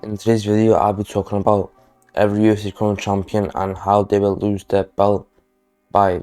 In today's video, I'll be talking about every UFC current champion and how they will lose their belt by,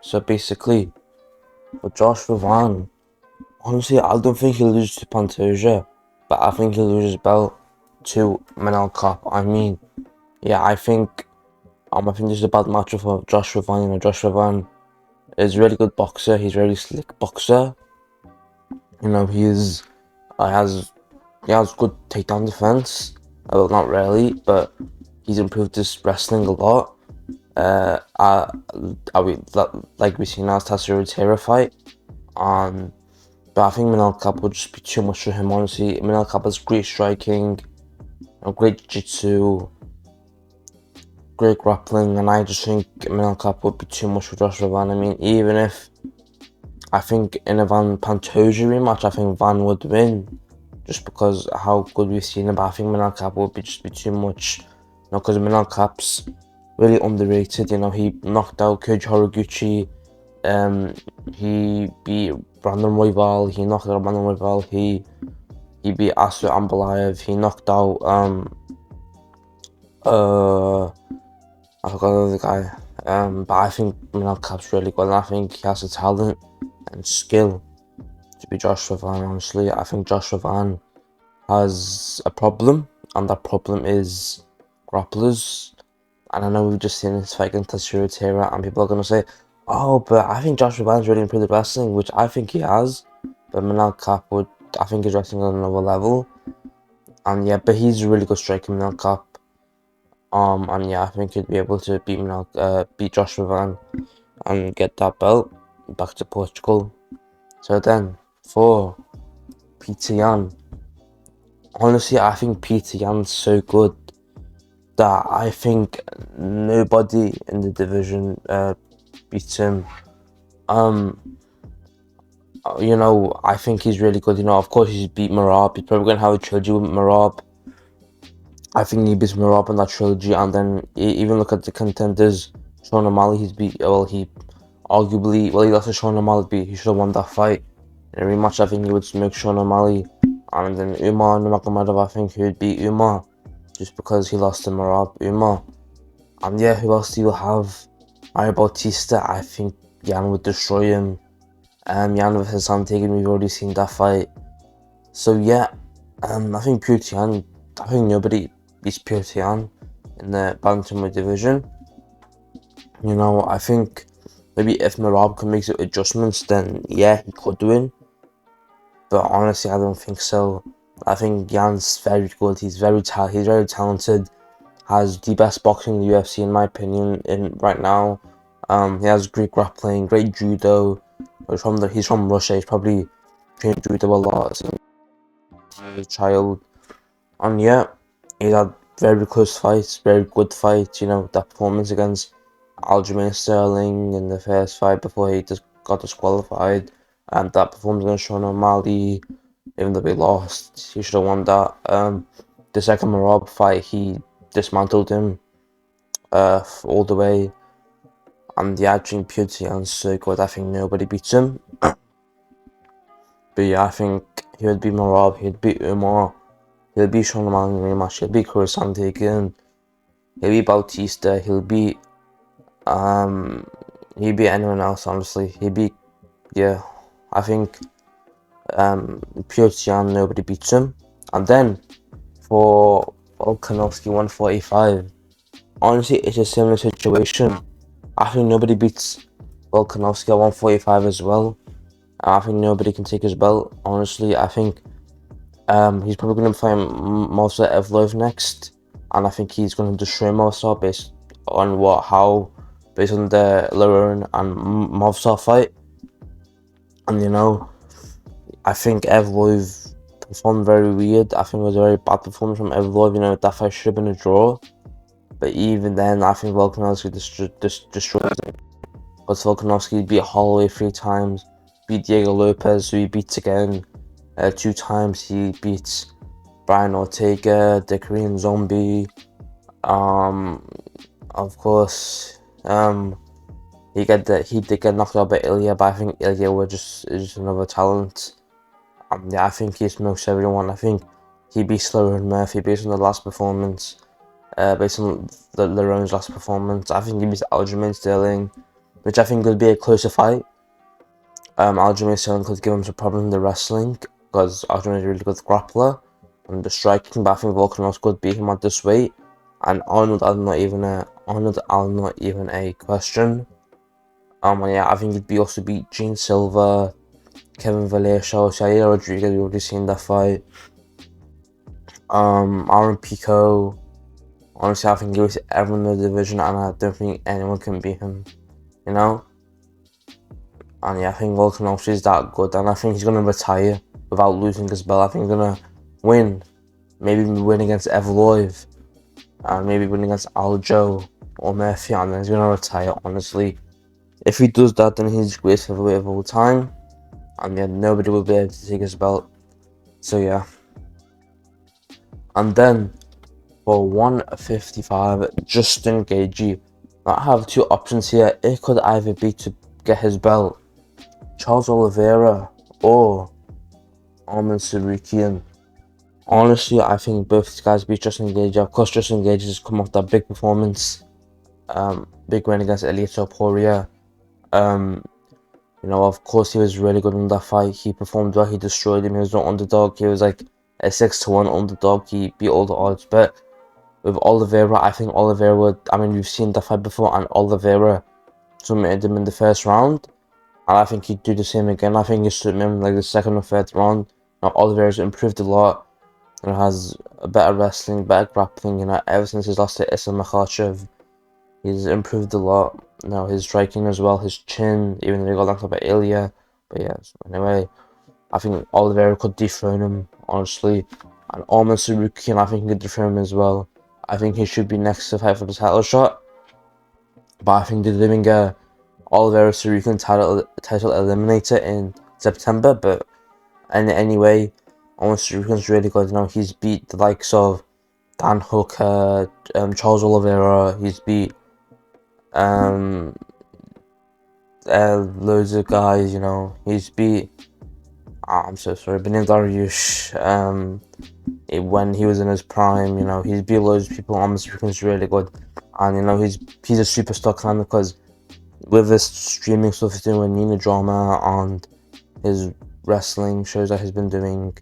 So basically, with Joshua Van, honestly, I don't think he'll lose to Pantoja, but I think he'll lose his belt to Manel Kape. I think this is a bad matchup for Joshua Van. Joshua Van is a really good boxer. He's a really slick boxer. He has good takedown defense. Well, not really, but he's improved his wrestling a lot. Like we seen last Tassero fight. But I think Manel Kape would just be too much for him, honestly. Manel Kape has great striking, great jiu-jitsu, great grappling, and I just think Manel Kape would be too much for Joshua Van. I mean, even if I think in a Van Pantoja rematch, I think Van would win, just because of how good we've seen him. But I think Manel Kape would be too much, because Manel Kape's really underrated. He knocked out Koji Horiguchi. He beat Brandon Royval. He knocked out Brandon Royval. He beat Asur Ambalaev. He knocked out I forgot the other guy. But I think Manel Kape's really good, and I think he has the talent and skill to be Joshua Van. Honestly, I think Joshua Van has a problem, and that problem is grapplers. And I know we've just seen this fight against Tatsuro Taira, and people are going to say, oh, but I think Joshua Van's really improved the wrestling, which I think he has. But Manel Kape I think he's wrestling on another level. And yeah, but he's a really good striker, Manel Kape. And yeah, I think he'd be able to beat Joshua Van and get that belt back to Portugal. So then, for Petr Yan, honestly, I think Petr Yan's so good that I think nobody in the division beats him. I think he's really good. Of course, he's beat Merab. He's probably going to have a trilogy with Merab. I think he beats Merab in that trilogy, and then even look at the contenders. Sean O'Malley, he lost to Sean O'Malley, he should have won that fight. In a rematch, I think he would smoke Sean O'Malley. And then Umar Nurmagomedov, I think he would beat Umar, just because he lost to Umar. And yeah, who else do you have? Mario Bautista, I think Yan would destroy him. Yan versus Santiago, we've already seen that fight. So yeah, I think Petr Yan, I think nobody beats Petr Yan in the bantamweight division. I think maybe if Merab can make adjustments, then yeah, he could win. But honestly, I don't think so. I think Yan's very good. He's very talented. Has the best boxing in the UFC, in my opinion, right now. He has great grappling, great judo. He's from Russia. He's probably trained judo a lot since he was a child. And yeah, he had very close fights, very good fights. That performance against Aljamain Sterling in the first fight before he just got disqualified, and that performance against Sean O'Malley, even though he lost, he should have won that. The second Merab fight, he dismantled him all the way. And yeah, I think Petr Yan's so good. I think nobody beats him. But yeah, I think he would beat Merab, he'd beat Umar, he'll beat Sean O'Malley in the rematch, he'll beat Corey Sandhagen, he'll beat Bautista, he'll beat anyone else, honestly. I think Petr Yan, nobody beats him. And then for Volkanovski 145, honestly, it's a similar situation. I think nobody beats Volkanovski at 145 as well. I think nobody can take his belt, honestly. I think he's probably going to fight Movsar Evloev next, and I think he's going to destroy Movsar based on the Lerone and Movsar fight. And I think Evloev performed very weird. I think it was a very bad performance from Evloev. That fight should have been a draw. But even then, I think Volkanovski destroyed him. But Volkanovski beat Holloway 3 times, beat Diego Lopez, who he beats again 2 times. He beats Brian Ortega, the Korean Zombie. Of course, he did get knocked out by Ilya, but I think Ilya is just another talent. Yeah, I think he smokes everyone. I think he beat Sloan Murphy based on the last performance. Based on Lerone's last performance, I think he beats Aljamain Sterling, which I think would be a closer fight. Aljamain Sterling could give him some problem in the wrestling because Aljamain is a really good grappler and the striking, but I think Volkanovski could beat him at this weight. And Arnold, I'm not even a question. Yeah, I think he'd also beat Gene Silva, Kevin Vallejo, Shaila Rodriguez. We've already seen that fight. Aaron Pico. Honestly, I think he was everyone in the division, and I don't think anyone can beat him. You know. And yeah, I think Volkanovski is that good, and I think he's gonna retire without losing his belt. I think he's gonna win, maybe win against Evloev, and maybe win against Aljo or Murphy, and then he's gonna retire. Honestly, if he does that, then he's the greatest heavyweight of all time, and yeah, nobody will be able to take his belt. So yeah, and then for 155, Justin Gaethje. I have two options here. It could either be to get his belt, Charles Oliveira or Arman Tsarukyan. Honestly, I think both these guys beat Justin Gaethje. Of course, Justin Gaethje has come off that big performance, big win against Elito Poirier. You know, of course, he was really good in that fight. He performed well. He destroyed him. He was no underdog. He was like a 6-1 underdog. He beat all the odds. But with Oliveira, I think Oliveira would. I mean, we've seen that fight before, and Oliveira submitted him in the first round. And I think he'd do the same again. I think he submitted him like the second or third round. Now, Oliveira's improved a lot. And has a better wrestling, better grappling. You know, ever since his loss to Makhachev, he's improved a lot. Now his striking as well, his chin, even though he got knocked out by Ilya. But yeah, so anyway, I think Oliveira could dethrone him, honestly. And Arman Tsarukyan, I think he could dethrone him as well. I think he should be next to fight for the title shot. But I think they're doing a Oliveira Tsarukyan title eliminator in September. But anyway, Arman Tsarukyan's really good. You know, he's beat the likes of Dan Hooker, Charles Oliveira. He's beat loads of guys. You know, he's beat. I'm so sorry, Benin Dariush. When he was in his prime, you know, he's beat loads of people. Arman Tsarukyan's really good, and you know, he's a superstar kind of because with this streaming stuff he's doing with Nina Drama and his wrestling shows that he's been doing.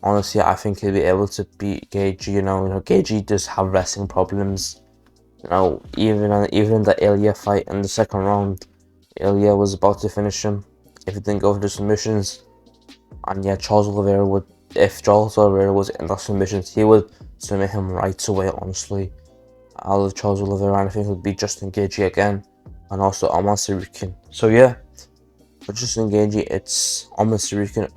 Honestly, I think he'll be able to beat Gaethje. You know, Gaethje does have wrestling problems. You know, even in the Ilya fight in the second round, Ilya was about to finish him if he didn't go for the submissions. And yeah, Charles Oliveira would. If Charles Oliveira was in the submissions, he would submit him right away. Honestly, I love Charles Oliveira, and I think it would be Justin Gaethje again, and also Arman Tsarukyan. So yeah. For Justin Gaethje, it's Arman Tsarukyan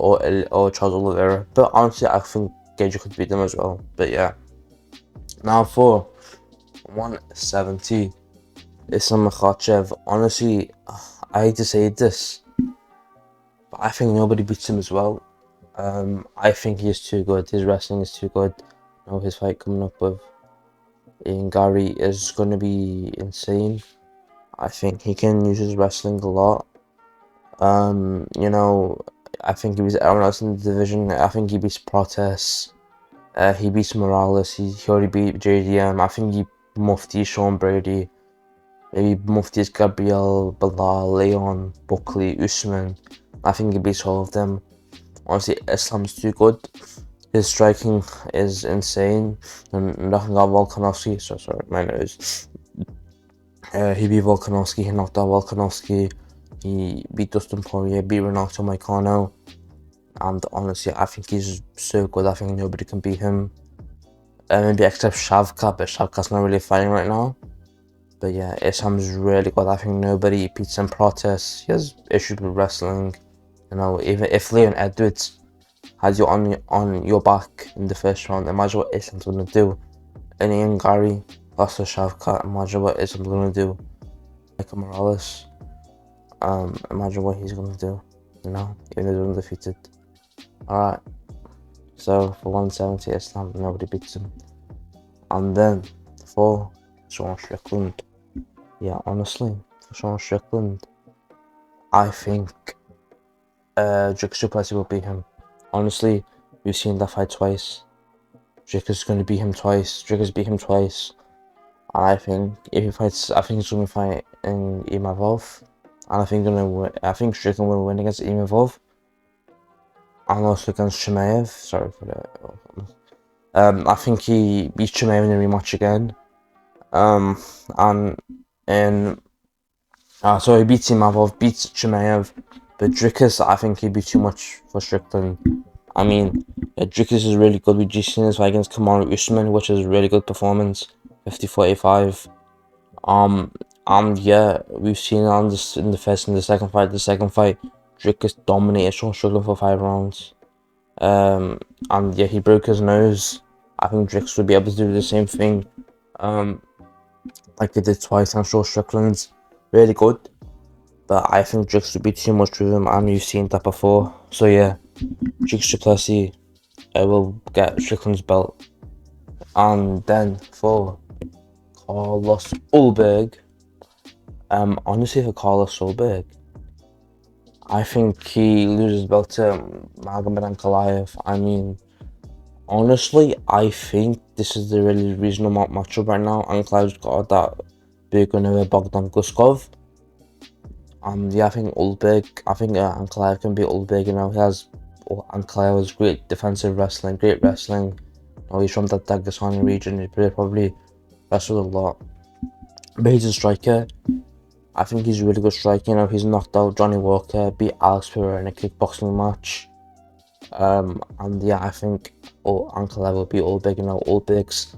or Charles Oliveira. But honestly, I think Gaethje could beat them as well. But yeah. Now for 170, Islam Makhachev. Honestly, I hate to say this, but I think nobody beats him as well. I think he is too good. His wrestling is too good. You know, his fight coming up with Ian Gary is going to be insane. I think he can use his wrestling a lot. You know, I think he beats everyone else in the division. I think he beats Protest. He beats Morales. He already beat JDM. I think he Mufti, Sean Brady. Maybe Mufti's Gabriel, Bilal, Leon, Buckley, Usman. I think he beats all of them. Honestly, Islam's too good. His striking is insane. And knocking out Volkanovski. Sorry, my nose. He beat Volkanovski. He knocked out Volkanovski. He beat Dustin Poirier, beat Renato Moicano, and honestly, I think he's so good. I think nobody can beat him. Maybe except Shavkat, but Shavkat's not really fighting right now. But yeah, Islam's really good. I think nobody beats him. Protest, he has issues with wrestling. You know, even if Leon Edwards has you on your back in the first round, imagine what Islam's gonna do. And Ian Gary, lost to Shavkat, imagine what Islam's gonna do. Like Morales. Imagine what he's gonna do, you know, even though he's undefeated. Alright, so for 170, Islam, nobody beats him. And then for Sean Strickland, yeah, honestly, for Sean Strickland, I think Dricus du Plessis will beat him. Honestly, we've seen that fight twice. Dricker's going to beat him twice. Dricker's beat him twice. And I think if he fights, I think he's going to fight in Imavov. And I think Strickland will win against Imavov. And also against Chimaev. Sorry for that. I think he beats Chimaev in a rematch again. So he beats Imavov, beats Chimaev. But Drickus, I think he'd be too much for Strickland. I mean, Drickus is really good. We've just seen his fight against Kamaru Usman, which is a really good performance. 50-45. And yeah, we've seen on this in the first and the second fight. The second fight, Drickus dominated Sean Strickland for 5 rounds. And yeah, he broke his nose. I think Drickus would be able to do the same thing. Like he did twice on Sean Strickland's. Really good. But I think Drickus would be too much with him, and you've seen that before. So yeah, Drickus du Plessis will get Strickland's belt. And then for Carlos Ulberg, honestly, for Carlos Ulberg, I think he loses belt to Magomed Ankalaev. I mean, honestly, I think this is the really reasonable matchup right now. Ankalaev's got that big win over Bogdan Guskov. Yeah, I think Ankalaev can beat Ulberg. You know, Ankalaev has great defensive wrestling, great wrestling. You know, he's from the Dagestan region. He probably wrestled a lot. But he's a striker. I think he's a really good striker. You know, he's knocked out Johnny Walker, beat Alex Pereira in a kickboxing match. And yeah, I think Ankalaev will beat Ulberg. You know, Ulberg's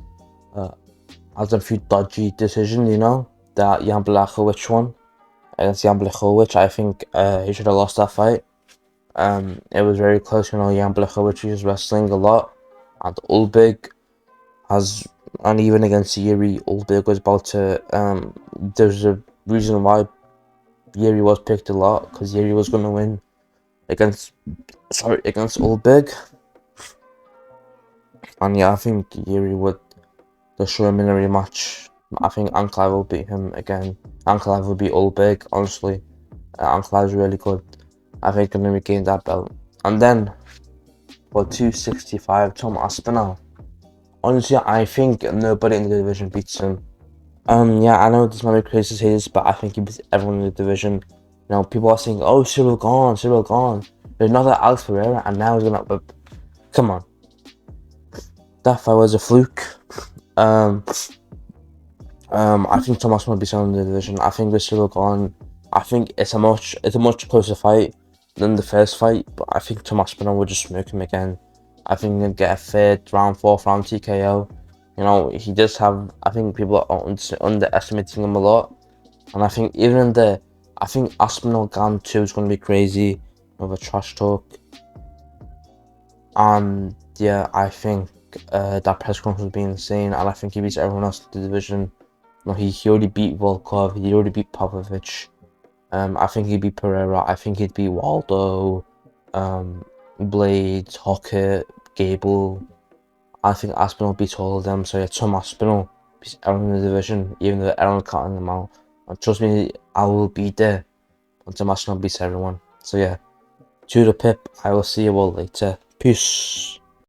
has a few dodgy decisions. You know, that Jan Blachowicz one against Jan Blachowicz. I think he should have lost that fight. It was very close. You know, Jan Blachowicz is wrestling a lot, and Ulberg has, and even against Yuri, Ulberg was about to. There's a reason why Yuri was picked a lot, because Yuri was going to win against Ulberg. And yeah, I think Yuri would show him in a rematch. I think Ankalaev will beat him again. Ankalaev will beat Ulberg, honestly. Ankalaev is really good. I think he's going to regain that belt. And then for 265, Tom Aspinall. Honestly, I think nobody in the division beats him. Yeah, I know this might be crazy to say this, but I think he beats everyone in the division. You know, people are saying, "Oh, Cyril gone." There's another Alex Pereira, and now he's gonna. But come on, that fight was a fluke. I think Thomas might be someone in the division. I think with Cyril gone, I think it's a much closer fight than the first fight. But I think Tom Aspinall will just smoke him again. I think he'll get a third round, fourth round TKO. You know, he does have. I think people are underestimating him a lot, and I think I think Aspinall Gan 2 is going to be crazy with a trash talk. And yeah, I think that press conference will be insane, and I think he beats everyone else in the division. You know, he already beat Volkov. He already beat Popovich. I think he'd beat Pereira. I think he'd beat Waldo, Blades, Hockett, Gable. I think Aspinall beats all of them. So yeah, Tom Aspinall beats everyone in the division, even though everyone cutting them out. And trust me, I will be there when Tom Aspinall beats everyone. So yeah, to the pip. I will see you all later. Peace.